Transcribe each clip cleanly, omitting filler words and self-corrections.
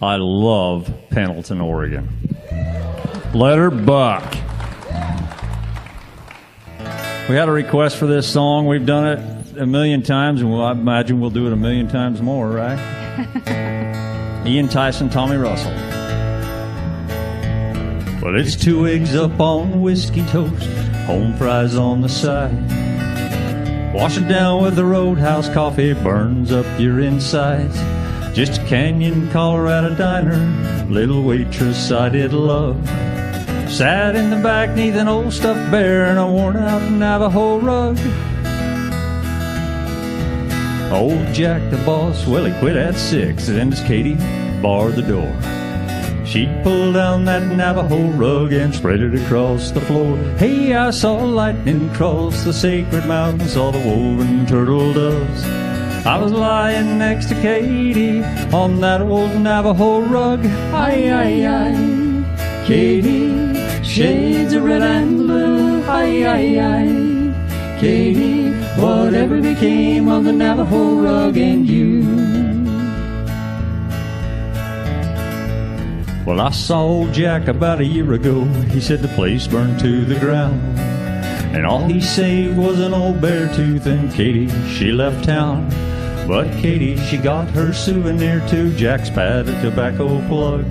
I love Pendleton, Oregon. Let her buck. We had a request for this song. We've done it a million times, and I imagine we'll do it a million times more, right? Ian, Tyson, Tommy Russell. Well, it's 2 eggs up on whiskey toast, home fries on the side. Wash it down with the Roadhouse coffee, burns up your insides. Just a Canyon, Colorado diner, little waitress I did love. Sat in the back neath an old stuffed bear and a worn-out Navajo rug. Old Jack the boss, well, he quit at 6, and as Katie barred the door, she'd pull down that Navajo rug and spread it across the floor. Hey, I saw lightning cross the sacred mountain, saw the woven turtle doves. I was lying next to Katie on that old Navajo rug. Aye, aye, aye, Katie, shades of red and blue. Aye, aye, aye, Katie, whatever became of the Navajo rug and you? Well, I saw old Jack about a year ago. He said the place burned to the ground, and all he saved was an old bear tooth, and Katie, she left town. But Katie, she got her souvenir too, Jack's pad of tobacco plug.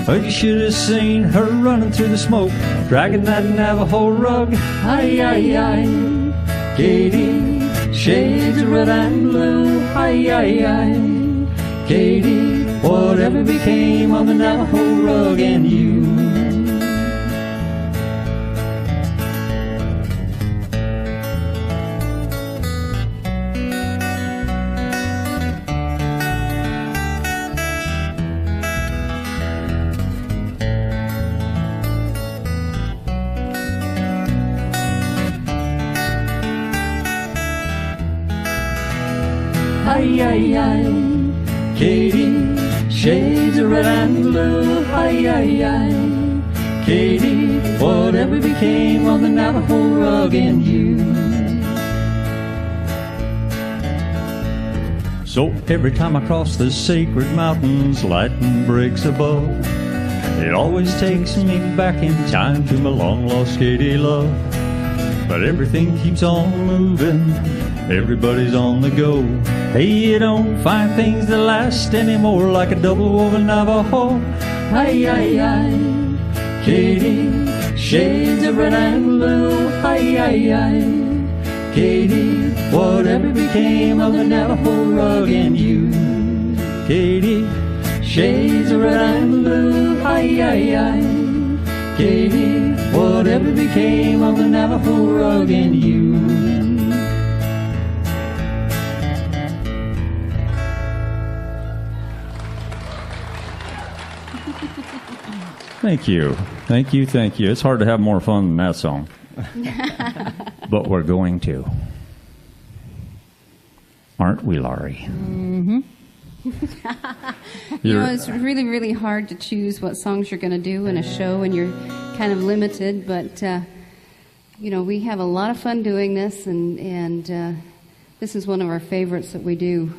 But you should have seen her running through the smoke, dragging that Navajo rug. Aye, aye, aye, Katie, shades of red and blue. Aye, aye, aye, Katie, whatever became of the Navajo rug and you? Aye, aye, aye, Katie, shades of red and blue. Aye, aye, aye, Katie, whatever became of the Navajo rug and you? So every time I cross the sacred mountains, lightning breaks above. It always takes me back in time to my long-lost Katie love. But everything keeps on moving, everybody's on the go. Hey, you don't find things that last anymore like a double-woven Navajo. Aye, aye, aye, Katie, shades of red and blue. Aye, aye, aye, Katie, whatever became of the Navajo rug and you? Katie, shades of red and blue. Aye, aye, aye, Katie, whatever became of the Navajo rug and you? Thank you. Thank you, thank you. It's hard to have more fun than that song. But we're going to. Aren't we, Laurie? Mm-hmm. You know, it's really, really hard to choose what songs you're going to do in a show, and you're kind of limited, but, you know, we have a lot of fun doing this, and this is one of our favorites that we do,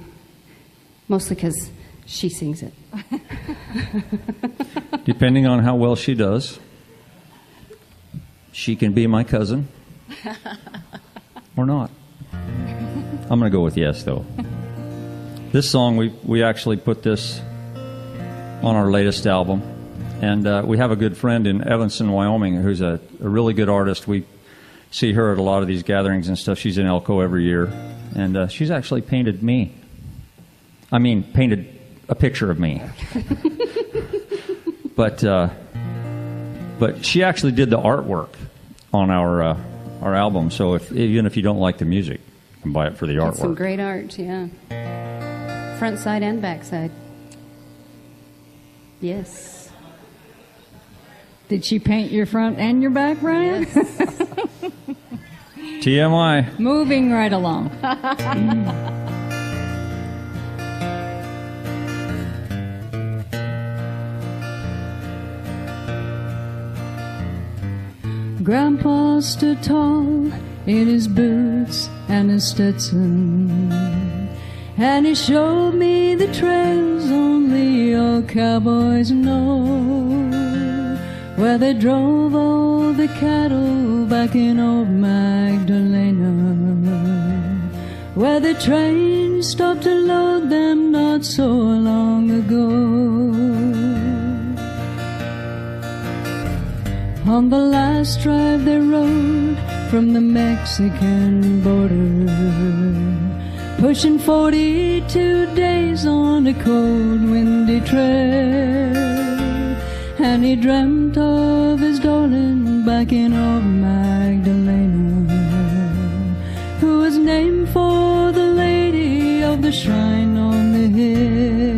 mostly because she sings it. Depending on how well she does, she can be my cousin or not. I'm going to go with yes, though. This song, we actually put this on our latest album, and we have a good friend in Evanston, Wyoming, who's a really good artist. We see her at a lot of these gatherings and stuff. She's in Elko every year, and she's actually painted me. I mean, painted a picture of me. But she actually did the artwork on our album. So even if you don't like the music, you can buy it for the artwork. Some great art, yeah. Front side and back side. Yes. Did she paint your front and your back, Ryan? Yes. TMI. Moving right along. Grandpa stood tall in his boots and his Stetson, and he showed me the trails only old cowboys know, where they drove all the cattle back in old Magdalena, where the train stopped to load them not so long ago. On the last drive they rode from the Mexican border, pushing 42 days on a cold, windy trail. And he dreamt of his darling back in old Magdalena, who was named for the lady of the shrine on the hill.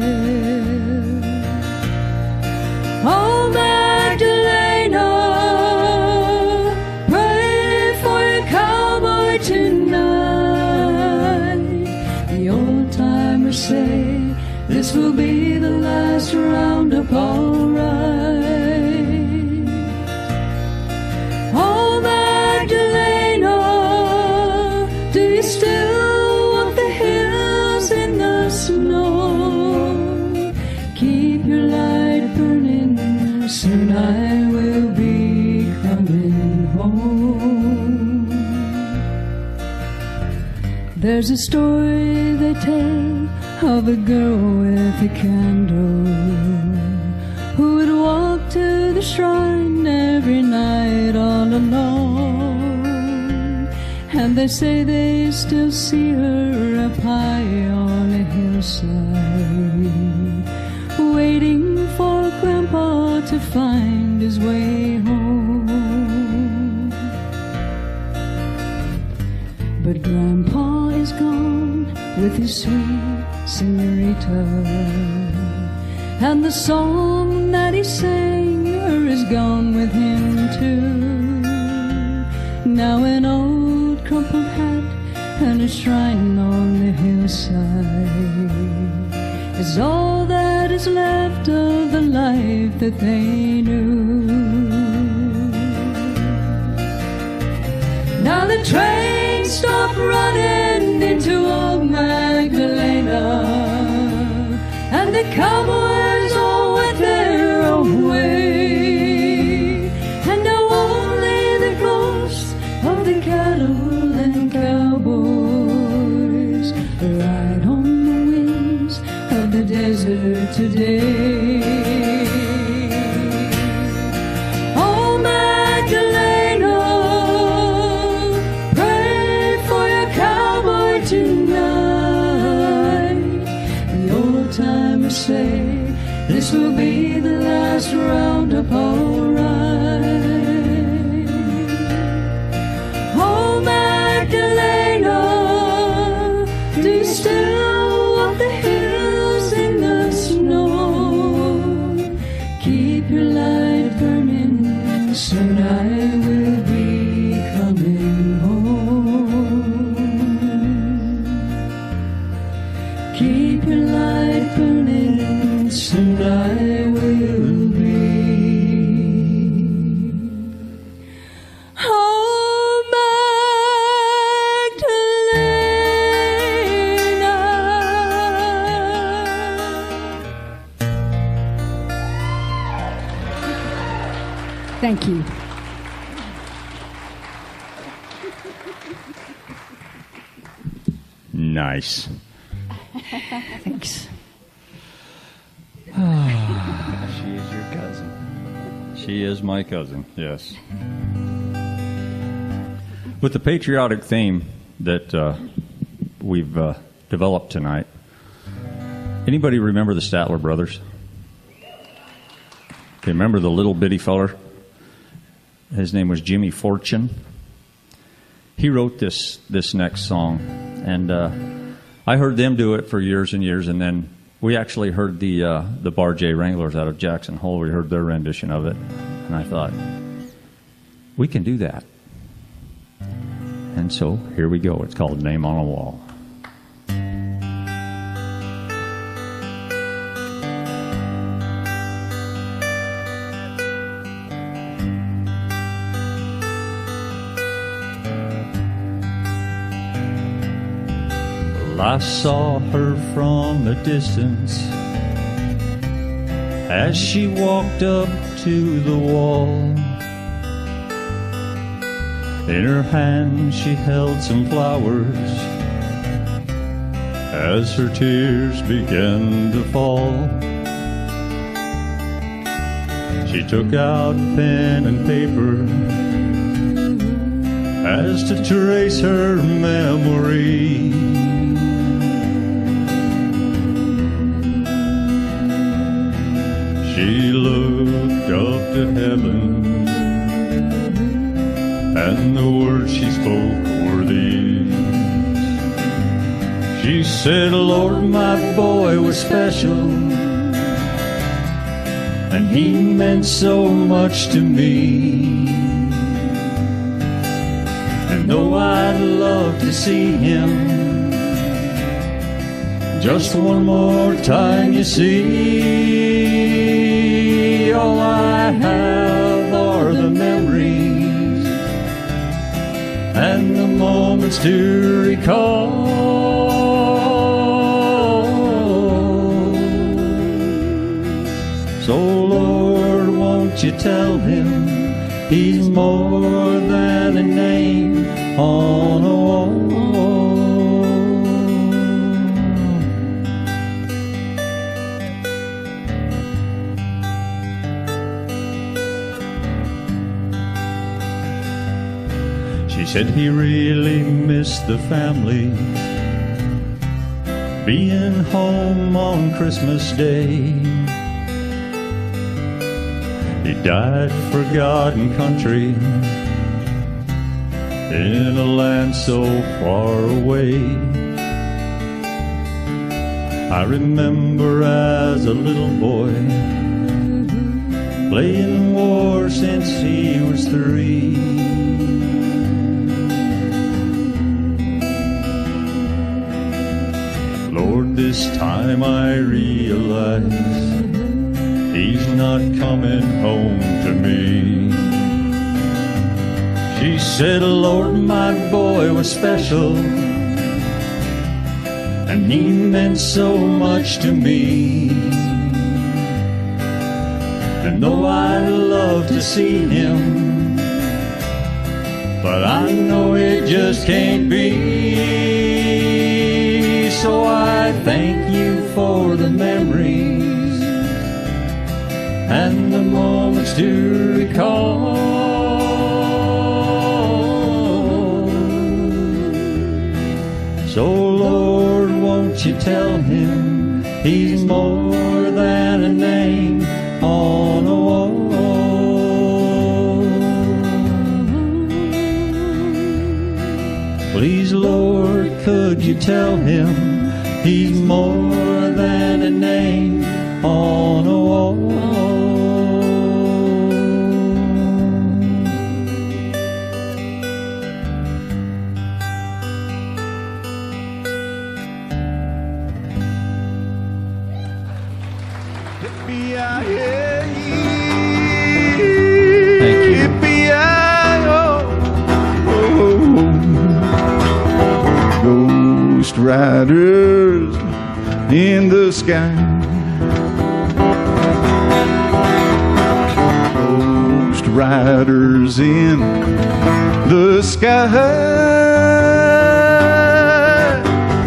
Oh, Magdalena, pray for your cowboy tonight. The old timers say this will be the last roundup, all right. Oh, Magdalena, do you still want the hills in the snow? Keep your light burning, soon I will be coming home. There's a story they tell of a girl with a candle who would walk to the shrine every night all alone. And they say they still see her up high on a hillside, waiting for Grandpa to find his way home. But Grandpa is gone with his sweet senorita, and the song that he sang her is gone with him too. Now an old crumpled hat and a shrine on the hillside is all that is left of the life that they knew. Now the train stopped running into old Magdalena, and the cowboys all went their own way, and now only the ghosts of the cattle and cowboys ride on the winds of the desert today. Oh, Magdalena, pray for your cowboy tonight. The old timers say this will be the last roundup, all right. Oh, Magdalena, do you still want the hills in the snow? Keep your light burning, soon I will be coming home. Keep your light burning, soon I will be. Oh, Magdalena. Thank you. Nice. Thanks. She is your cousin. She is my cousin, yes. With the patriotic theme that we've developed tonight, anybody remember the Statler brothers? Okay, remember the little bitty feller? His name was Jimmy Fortune. He wrote this next song, and I heard them do it for years and years, and then we actually heard the Bar J Wranglers out of Jackson Hole. We heard their rendition of it, and I thought, we can do that. And so here we go. It's called Name on a Wall. Well, I saw her from a distance as she walked up to the wall. In her hand she held some flowers as her tears began to fall. She took out pen and paper as to trace her memory. She looked up to heaven, and the words she spoke were these. She said, Lord, my boy was special, and he meant so much to me. And though I'd love to see him just one more time, you see, all I have are the memories and the moments to recall. So Lord, won't you tell him he's more than a name on a wall. She said he really missed the family, being home on Christmas Day. He died forgotten country in a land so far away. I remember as a little boy playing war since he was 3. Lord, this time I realize he's not coming home to me. She said, Lord, my boy was special, and he meant so much to me. And though I'd love to see him, but I know it just can't be. So I thank you for the memories and the moments to recall. So Lord, won't you tell him he's more than a name on a wall. Please Lord, could you tell him he's more than a name on a wall. Thank you. Ghost riders in the sky, ghost riders in the sky.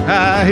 I